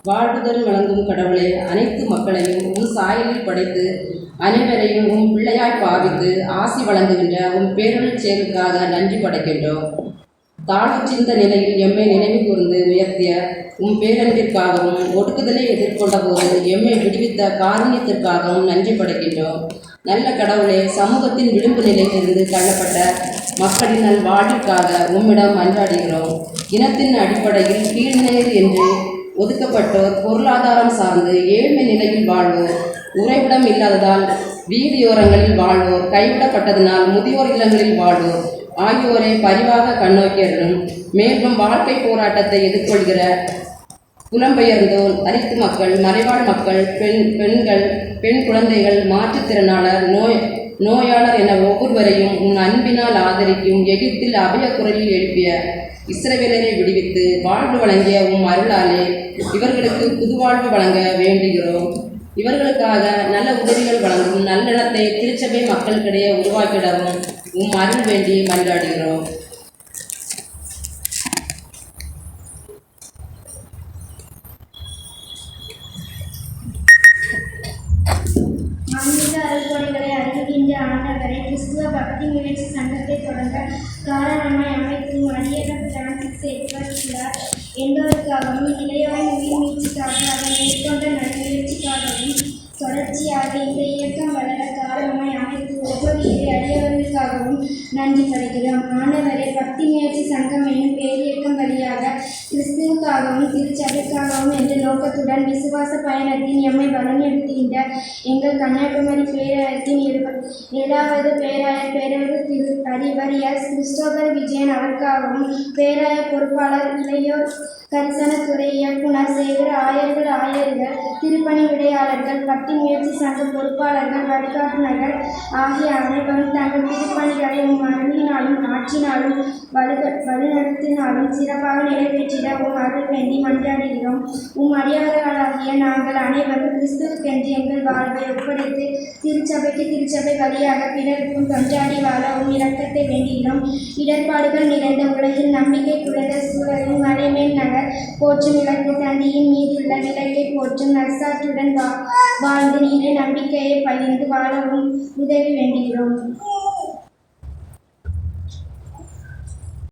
வாழ்வுதல் வழங்கும் கடவுளே, அனைத்து மக்களையும் உன் சாயலில் படைத்து அனைவரையும் உன் பிள்ளையாய் பாவித்து ஆசி வழங்குகின்ற உன் பேரொழில் செயலுக்காக நன்றி படைக்கின்றோம். தாழ்ச்சிந்த நிலையில் எம்மை நினைவு கூர்ந்து உயர்த்திய உன் பேரன்பிற்காகவும் ஒடுக்குதலை எதிர்கொண்ட போது எம்மை விடுவித்த காரணியத்திற்காகவும் நன்றி படைக்கின்றோம். நல்ல கடவுளே, சமூகத்தின் விளிம்பு நிலையிலிருந்து தள்ளப்பட்ட மக்களின் நல் வாழ்விற்காக உம்மிடம் மன்றாடுகிறோம். இனத்தின் அடிப்படையில் கீழ்நிலையில் என்று ஒதுக்கப்பட்டோர், பொருளாதாரம் சார்ந்து ஏழ்மை நிலையில் வாழ்வோர், உறைவிடம் இல்லாததால் வீதியோரங்களில் வாழ்வோர், கைவிடப்பட்டதனால் முதியோர் இல்லங்களில் வாழ்வோர் ஆகியோரை பரிவாக கண்ணோக்கியர்களும், மேலும் வாழ்க்கை போராட்டத்தை எதிர்கொள்கிற புலம்பெயர்ந்தோர், தலித்து மக்கள், மறைவாழ் மக்கள், பெண்கள், பெண் குழந்தைகள், மாற்றுத்திறனாளர், நோயாளர் என ஒவ்வொருவரையும் உன் அன்பினால் ஆதரிக்கும் எகிப்தில் அபய குரலில் எழுப்பிய இஸ்ரவேலரை விடுவித்து வாழ்வு வழங்கிய உம் அருளாலே இவர்களுக்கு புதுவாழ்வு வழங்க வேண்டுகிறோம். இவர்களுக்காக நல்ல உதவிகள் வழங்கும் நல்லெண்ணத்தை திருச்சபை மக்களுக்கிடையே உருவாக்கிடவும் உம் அருள் வேண்டி மன்றாடுகிறோம். ஆன்மீக அருள்கொடைகளை அறிவிக்கின்ற ஆண்டவரை, கிறிஸ்துவ பக்தி முயற்சி சங்கத்தை தொடங்க காரணமாய் அமைக்கும் அடியேற பிரான்சிஸ் எட்வர்ட் என்பதற்காகவும், இளையோரின் உயிர் மீட்சிக்காக அதை மேற்கொண்ட நன்முயற்சிக்காகவும், தொடர்ச்சியாக இந்த இயக்கம் வளர காரணமாய் அமைத்து ஒவ்வொரு அடியவர்களுக்காகவும் நன்றி படைக்கிறோம். ஆண்டவரை, பக்தி முயற்சி சங்கம் என்னும் பேரியக்கம் வழியாக கிறிஸ்துவுக்காகவும் திருச்சபைக்காகவும் என்ற நோக்கத்துடன் விசுவாச பயணத்தின் எம்மை வழிநடத்துகின்ற எங்கள் கன்னியாகுமரி பேராயத்தின் 7வது பேராயர் பேரறிவு திரு அதிபர் எஸ். கிறிஸ்டோபர் விஜயன் அவருக்காகவும், பேராய பொறுப்பாளர், இளையோர் கரிசனத்துறை இயக்குனர், சேகர ஆயர்கள், திருப்பணி விடையாளர்கள், பக்தி முயற்சி சங்க பொறுப்பாளர்கள், வழிகாட்டுநர்கள் ஆகிய அனைவரும் தங்கள் திருப்பணிகளை உம் அருளினாலும் ஆற்றினாலும் வழிநடத்தினாலும் சிறப்பாக நிறைவேற்றிட உம் அருள் வேண்டி மன்றாடுகிறோம். உம் அடியார்களாகிய நாங்கள் அனைவரும் கிறிஸ்துவுக்கென்று எங்கள் வாழ்வை ஒப்படைத்து திருச்சபை வழியாக பிறருக்கும் தொண்டாடி வாழ உம் இரக்கத்தை வேண்டுகிறோம். இடர்பாடுகள் நிறைந்த உலகில் நம்பிக்கை குறைந்த சூழலில் மலைமேல் நகர் போற்றும் இலக்கு தண்டியின் மீதுள்ள நிலையை போற்றும் நற்சாற்றுடன் வாழ்ந்து நீரை நம்பிக்கையை பகிர்ந்து வாழவும் உதவி வேண்டுகிறோம்.